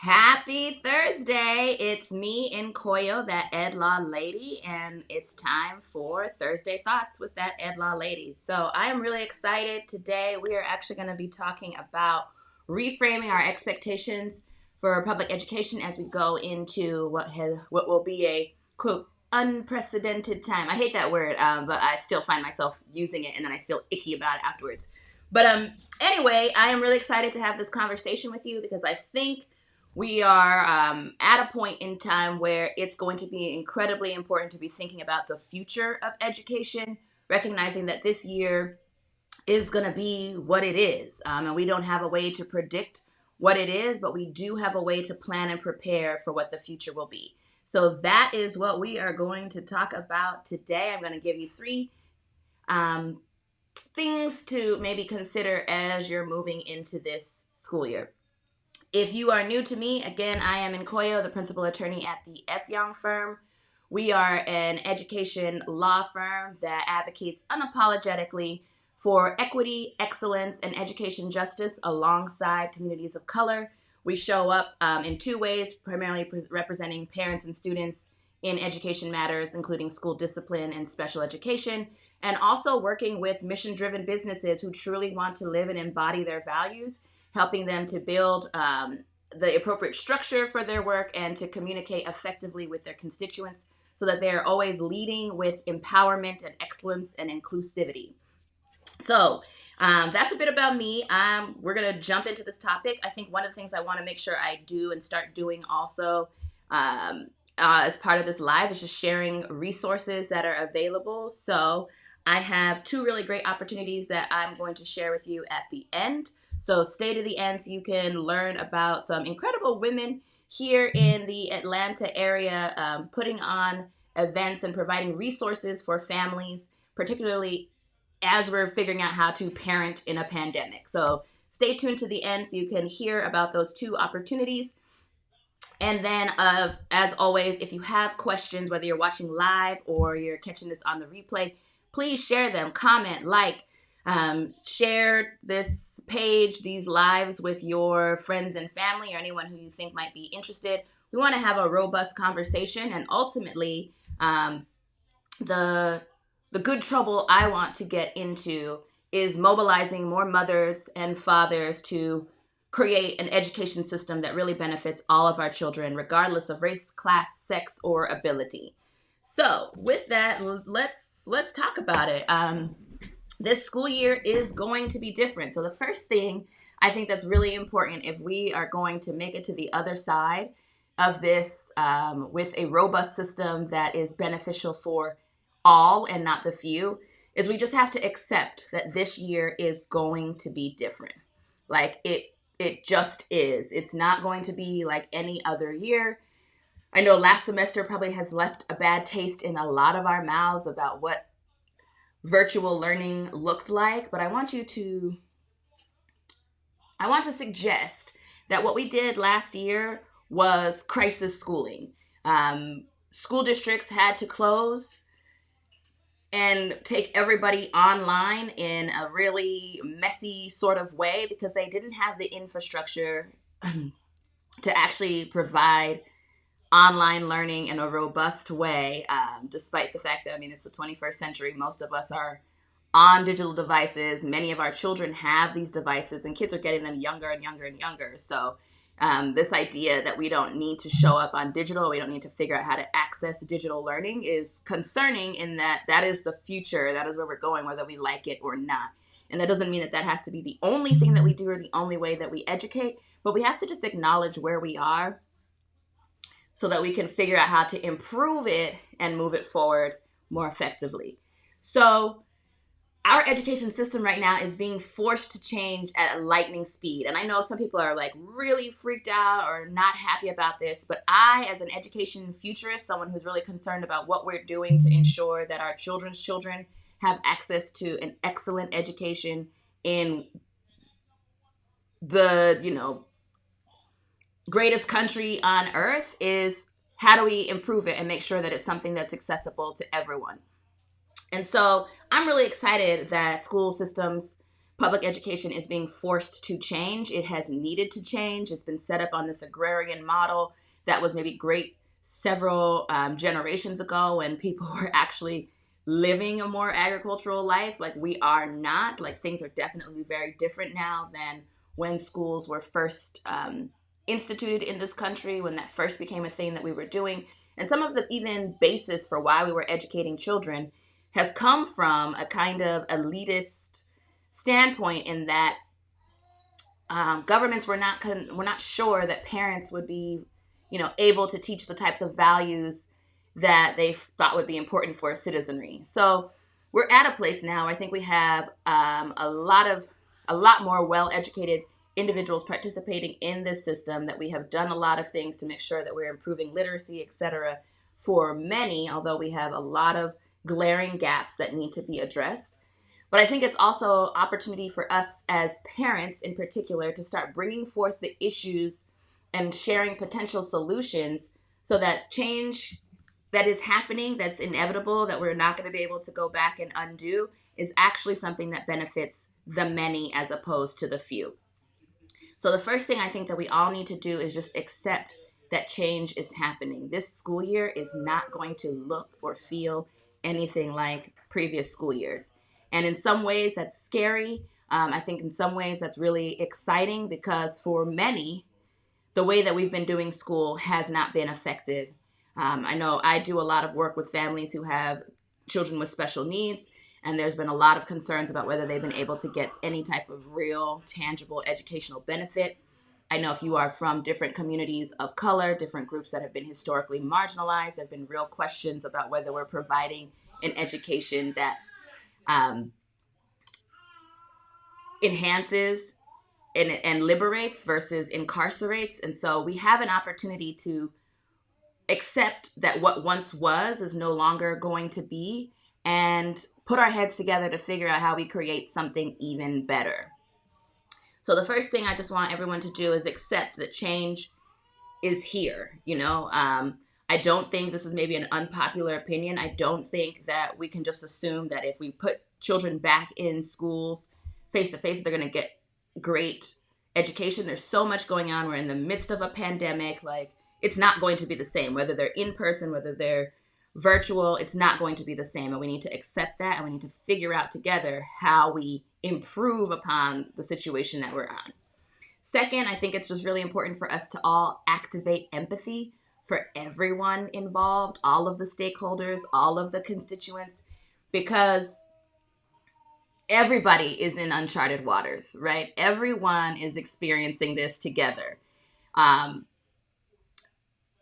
Happy Thursday. It's me and Koyo, that Ed Law lady, and it's time for Thursday Thoughts with that Ed Law lady. So I am really excited. Today we are actually going to be talking about reframing our expectations for public education as we go into what will be a quote unprecedented time. I hate that word, but I still find myself using it and then I feel icky about it afterwards. But anyway, I am really excited to have this conversation with you because I think we are at a point in time where it's going to be incredibly important to be thinking about the future of education, recognizing that this year is going to be what it is. And we don't have a way to predict what it is, but we do have a way to plan and prepare for what the future will be. So that is what we are going to talk about today. I'm going to give you three um, things to maybe consider as you're moving into this school year. If you are new to me, again, I am Nkoyo, the principal attorney at the F. Young firm. We are an education law firm that advocates unapologetically for equity, excellence, and education justice alongside communities of color. We show up in two ways, primarily representing parents and students in education matters, including school discipline and special education, and also working with mission-driven businesses who truly want to live and embody their values, helping them to build the appropriate structure for their work and to communicate effectively with their constituents so that they're always leading with empowerment and excellence and inclusivity. So that's a bit about me. We're going to jump into this topic. I think one of the things I want to make sure I do and start doing also as part of this live is just sharing resources that are available. So I have two really great opportunities that I'm going to share with you at the end. So stay to the end so you can learn about some incredible women here in the Atlanta area putting on events and providing resources for families, particularly as we're figuring out how to parent in a pandemic. So stay tuned to the end so you can hear about those two opportunities. And then, as always, if you have questions, whether you're watching live or you're catching this on the replay, please share them, comment, like, share this page, these lives with your friends and family or anyone who you think might be interested. We want to have a robust conversation, and ultimately, the good trouble I want to get into is mobilizing more mothers and fathers to create an education system that really benefits all of our children, regardless of race, class, sex, or ability. So with that, let's talk about it. This school year is going to be different. So the first thing I think that's really important if we are going to make it to the other side of this with a robust system that is beneficial for all and not the few is we just have to accept that this year is going to be different. Like it just is. It's not going to be like any other year. I know last semester probably has left a bad taste in a lot of our mouths about what virtual learning looked like, but I want to suggest that what we did last year was crisis schooling. School districts had to close and take everybody online in a really messy sort of way because they didn't have the infrastructure to actually provide online learning in a robust way, despite the fact that, it's the 21st century. Most of us are on digital devices. Many of our children have these devices, and kids are getting them younger and younger and younger. So this idea that we don't need to show up on digital, we don't need to figure out how to access digital learning is concerning in that is the future. That is where we're going, whether we like it or not. And that doesn't mean that has to be the only thing that we do or the only way that we educate, but we have to just acknowledge where we are so that we can figure out how to improve it and move it forward more effectively. So our education system right now is being forced to change at a lightning speed. And I know some people are like really freaked out or not happy about this, but I, as an education futurist, someone who's really concerned about what we're doing to ensure that our children's children have access to an excellent education in the, greatest country on earth, is how do we improve it and make sure that it's something that's accessible to everyone? And so I'm really excited that school systems, public education is being forced to change. It has needed to change. It's been set up on this agrarian model that was maybe great several generations ago when people were actually living a more agricultural life. Like we are not. Like things are definitely very different now than when schools were first instituted in this country, when that first became a thing that we were doing. And some of the even basis for why we were educating children has come from a kind of elitist standpoint in that governments were not sure that parents would be, able to teach the types of values that they thought would be important for a citizenry. So we're at a place now. I think we have a lot more well-educated individuals participating in this system, that we have done a lot of things to make sure that we're improving literacy, et cetera, for many, although we have a lot of glaring gaps that need to be addressed. But I think it's also opportunity for us as parents in particular to start bringing forth the issues and sharing potential solutions so that change that is happening, that's inevitable, that we're not going to be able to go back and undo, is actually something that benefits the many as opposed to the few. So the first thing I think that we all need to do is just accept that change is happening. This school year is not going to look or feel anything like previous school years. And in some ways that's scary. I think in some ways that's really exciting because for many, the way that we've been doing school has not been effective. I know I do a lot of work with families who have children with special needs, and there's been a lot of concerns about whether they've been able to get any type of real, tangible educational benefit. I know if you are from different communities of color, different groups that have been historically marginalized, there have been real questions about whether we're providing an education that enhances and liberates versus incarcerates. And so we have an opportunity to accept that what once was is no longer going to be, and put our heads together to figure out how we create something even better. So the first thing I just want everyone to do is accept that change is here. I don't think this is maybe an unpopular opinion. I don't think that we can just assume that if we put children back in schools face to face, they're going to get great education. There's so much going on. We're in the midst of a pandemic. Like, it's not going to be the same, whether they're in person, whether they're virtual, it's not going to be the same. And we need to accept that, and we need to figure out together how we improve upon the situation that we're on. Second, I think it's just really important for us to all activate empathy for everyone involved, all of the stakeholders, all of the constituents, because everybody is in uncharted waters, right? Everyone is experiencing this together.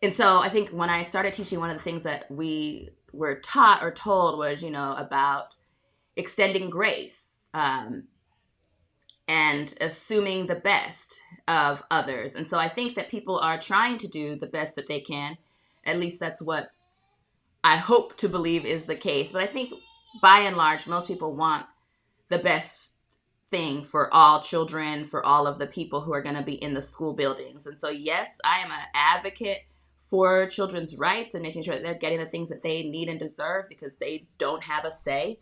And so I think when I started teaching, one of the things that we were taught or told was, about extending grace and assuming the best of others. And so I think that people are trying to do the best that they can. At least that's what I hope to believe is the case. But I think by and large, most people want the best thing for all children, for all of the people who are going to be in the school buildings. And so, yes, I am an advocate for children's rights and making sure that they're getting the things that they need and deserve because they don't have a say.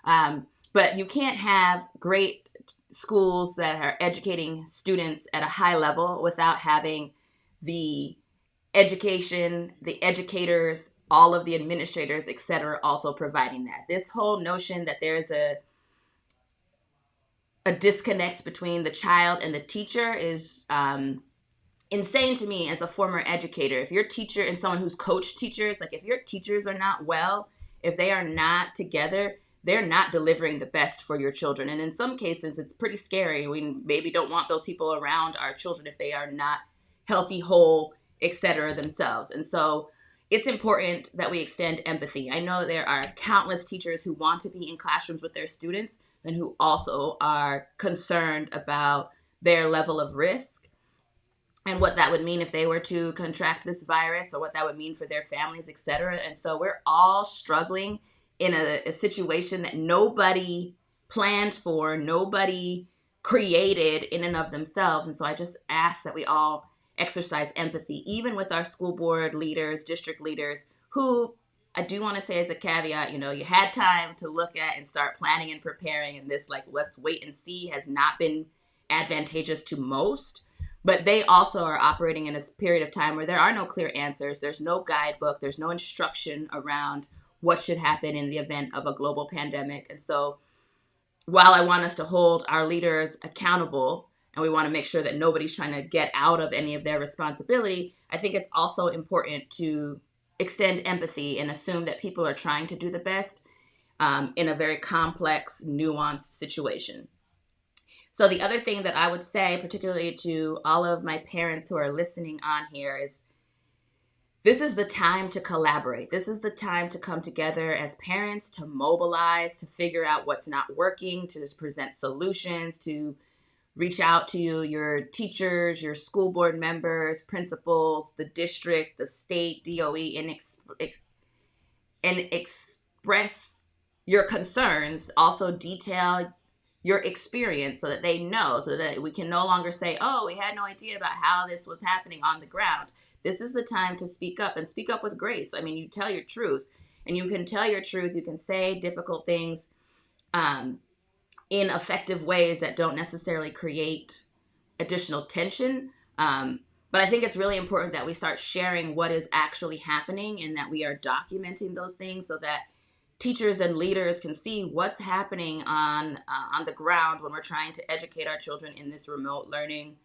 But you can't have great schools that are educating students at a high level without having the education, the educators, all of the administrators, et cetera, also providing that. This whole notion that there's a disconnect between the child and the teacher is insane to me as a former educator. If your teacher and someone who's coached teachers, like if your teachers are not well, if they are not together, they're not delivering the best for your children. And in some cases, it's pretty scary. We maybe don't want those people around our children if they are not healthy, whole, et cetera, themselves. And so it's important that we extend empathy. I know there are countless teachers who want to be in classrooms with their students and who also are concerned about their level of risk and what that would mean if they were to contract this virus or what that would mean for their families, et cetera. And so we're all struggling in a situation that nobody planned for, nobody created in and of themselves. And so I just ask that we all exercise empathy, even with our school board leaders, district leaders, who I do want to say as a caveat, you had time to look at and start planning and preparing, and this, like, let's wait and see has not been advantageous to most. But they also are operating in a period of time where there are no clear answers. There's no guidebook. There's no instruction around what should happen in the event of a global pandemic. And so while I want us to hold our leaders accountable and we want to make sure that nobody's trying to get out of any of their responsibility, I think it's also important to extend empathy and assume that people are trying to do the best in a very complex, nuanced situation. So the other thing that I would say, particularly to all of my parents who are listening on here, is this is the time to collaborate. This is the time to come together as parents, to mobilize, to figure out what's not working, to present solutions, to reach out to your teachers, your school board members, principals, the district, the state, DOE, and express your concerns. Also detail your experience so that they know, so that we can no longer say, oh, we had no idea about how this was happening on the ground. This is the time to speak up, and speak up with grace. I mean, you tell your truth, and you can tell your truth. You can say difficult things in effective ways that don't necessarily create additional tension. But I think it's really important that we start sharing what is actually happening and that we are documenting those things so that teachers and leaders can see what's happening on the ground when we're trying to educate our children in this remote learning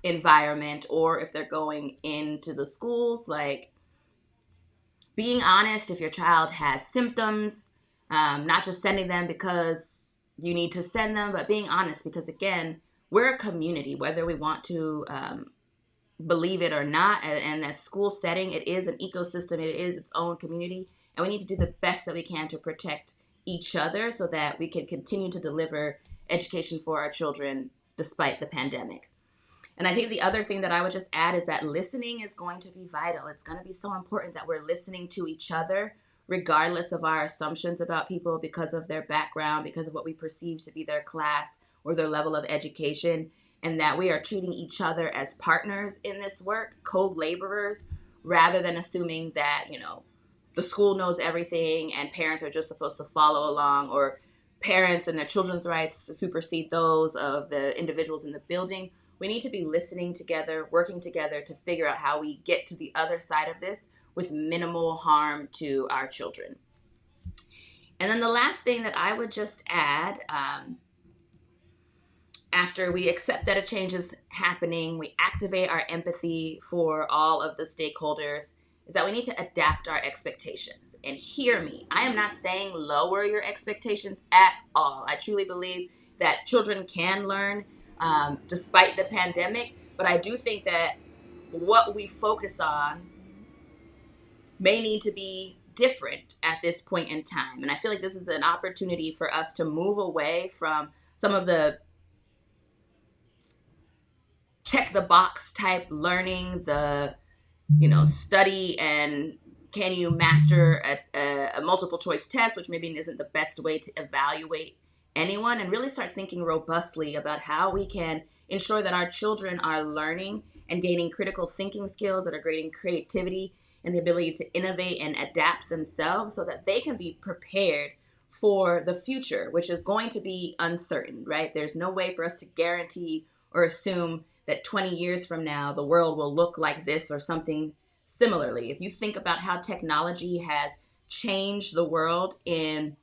environment, or if they're going into the schools, like being honest if your child has symptoms, not just sending them because you need to send them, but being honest because, again, we're a community, whether we want to believe it or not, and that school setting, it is an ecosystem, it is its own community. And we need to do the best that we can to protect each other so that we can continue to deliver education for our children despite the pandemic. And I think the other thing that I would just add is that listening is going to be vital. It's going to be so important that we're listening to each other, regardless of our assumptions about people because of their background, because of what we perceive to be their class or their level of education, and that we are treating each other as partners in this work, co-laborers, rather than assuming that, the school knows everything and parents are just supposed to follow along, or parents and their children's rights supersede those of the individuals in the building. We need to be listening together, working together to figure out how we get to the other side of this with minimal harm to our children. And then the last thing that I would just add, after we accept that a change is happening, we activate our empathy for all of the stakeholders, is that we need to adapt our expectations. And hear me, I am not saying lower your expectations at all. I truly believe that children can learn despite the pandemic, but I do think that what we focus on may need to be different at this point in time. And I feel like this is an opportunity for us to move away from some of the check the box type learning, the study and can you master a multiple choice test, which maybe isn't the best way to evaluate anyone, and really start thinking robustly about how we can ensure that our children are learning and gaining critical thinking skills, that are gaining creativity and the ability to innovate and adapt themselves so that they can be prepared for the future, which is going to be uncertain, right? There's no way for us to guarantee or assume that 20 years from now, the world will look like this or something similarly. If you think about how technology has changed the world in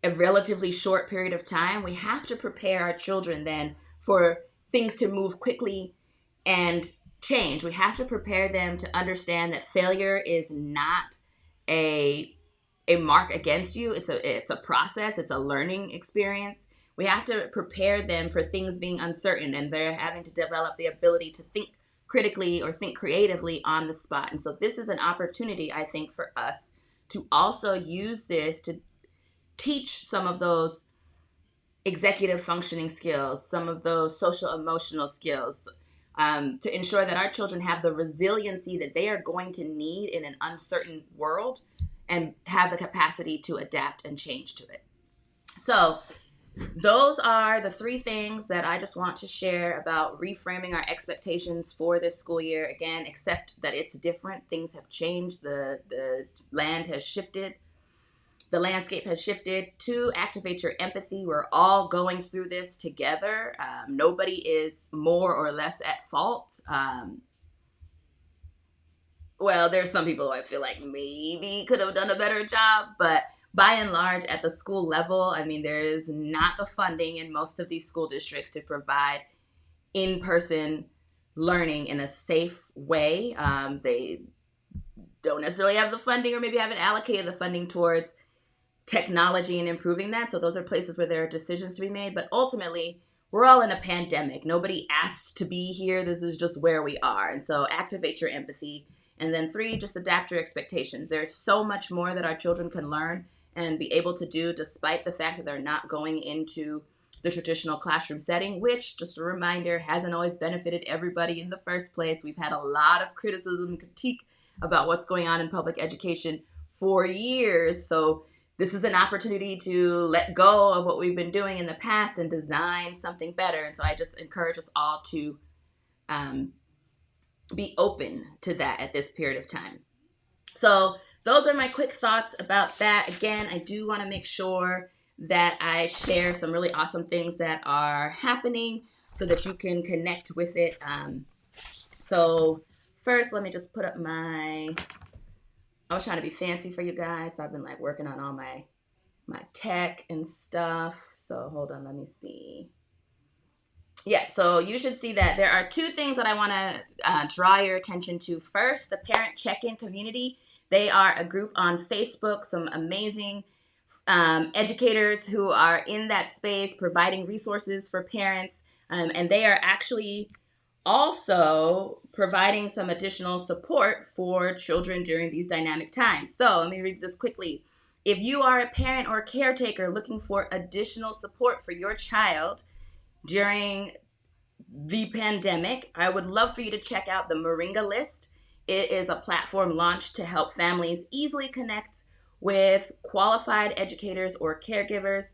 a relatively short period of time, we have to prepare our children then for things to move quickly and change. We have to prepare them to understand that failure is not a mark against you. It's a process. It's a learning experience. We have to prepare them for things being uncertain, and they're having to develop the ability to think critically or think creatively on the spot. And so this is an opportunity, I think, for us to also use this to teach some of those executive functioning skills, some of those social emotional skills, to ensure that our children have the resiliency that they are going to need in an uncertain world and have the capacity to adapt and change to it. So those are the three things that I just want to share about reframing our expectations for this school year. Again, except that it's different. Things have changed. The land has shifted. The landscape has shifted. To activate your empathy, we're all going through this together. Nobody is more or less at fault. Well, there's some people who I feel like maybe could have done a better job, but by and large, at the school level, I mean, there is not the funding in most of these school districts to provide in person learning in a safe way. They don't necessarily have the funding, or maybe haven't allocated the funding towards technology and improving that. So those are places where there are decisions to be made. But ultimately, we're all in a pandemic. Nobody asked to be here. This is just where we are. And so activate your empathy. And then 3, just adapt your expectations. There's so much more that our children can learn and be able to do despite the fact that they're not going into the traditional classroom setting, which, just a reminder, hasn't always benefited everybody in the first place. We've had a lot of criticism and critique about what's going on in public education for years. So this is an opportunity to let go of what we've been doing in the past and design something better. And so I just encourage us all to be open to that at this period of time. So those are my quick thoughts about that. Again, I do want to make sure that I share some really awesome things that are happening so that you can connect with it. So first, let me just put up I was trying to be fancy for you guys, so I've been like working on all my tech and stuff. So hold on, let me see. Yeah, so you should see that there are 2 things that I want to draw your attention to. First, the Parent Check-In Community. They are a group on Facebook, some amazing educators who are in that space providing resources for parents, and they are actually also providing some additional support for children during these dynamic times. So let me read this quickly. If you are a parent or caretaker looking for additional support for your child during the pandemic, I would love for you to check out the Moringa List. It is a platform launched to help families easily connect with qualified educators or caregivers.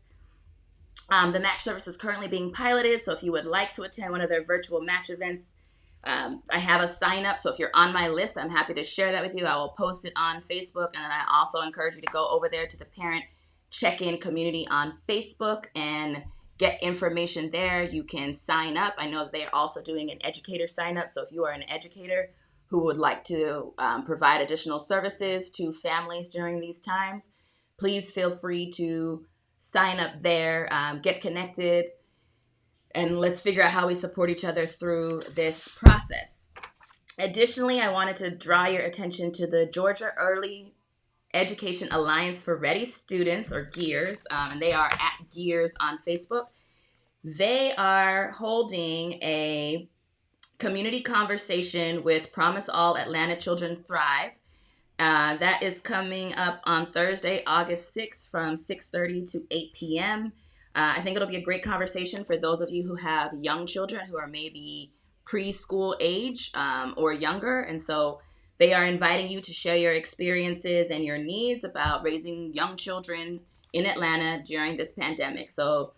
The match service is currently being piloted, so if you would like to attend one of their virtual match events, I have a sign up. So if you're on my list, I'm happy to share that with you. I will post it on Facebook, and then I also encourage you to go over there to the Parent Check-In Community on Facebook and get information there. You can sign up. I know that they're also doing an educator sign up. So if you are an educator who would like to provide additional services to families during these times, please feel free to sign up there, get connected, and let's figure out how we support each other through this process. Additionally, I wanted to draw your attention to the Georgia Early Education Alliance for Ready Students, or GEARS, and they are at GEARS on Facebook. They are holding a community conversation with Promise All Atlanta Children Thrive. That is coming up on Thursday, August 6th from 6:30 to 8 p.m. I think it'll be a great conversation for those of you who have young children who are maybe preschool age or younger. And so they are inviting you to share your experiences and your needs about raising young children in Atlanta during this pandemic. So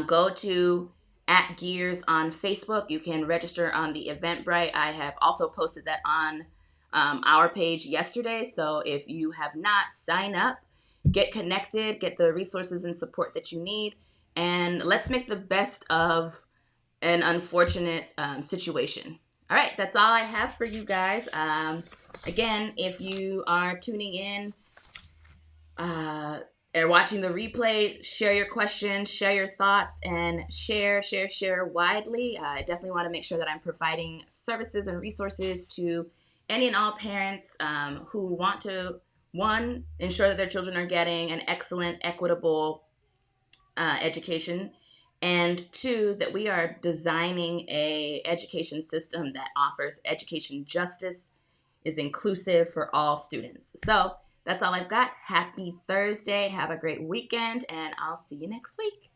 go to at Gears on Facebook. You can register on the Eventbrite. I have also posted that on our page yesterday. So if you have not, sign up, get connected, get the resources and support that you need, and let's make the best of an unfortunate situation. All right, that's all I have for you guys. Again, if you are tuning in and watching the replay, share your questions, share your thoughts, and share widely. I definitely want to make sure that I'm providing services and resources to any and all parents who want to, 1, ensure that their children are getting an excellent, equitable education, and 2, that we are designing a education system that offers education justice, is inclusive for all students. So that's all I've got. Happy Thursday. Have a great weekend, and I'll see you next week.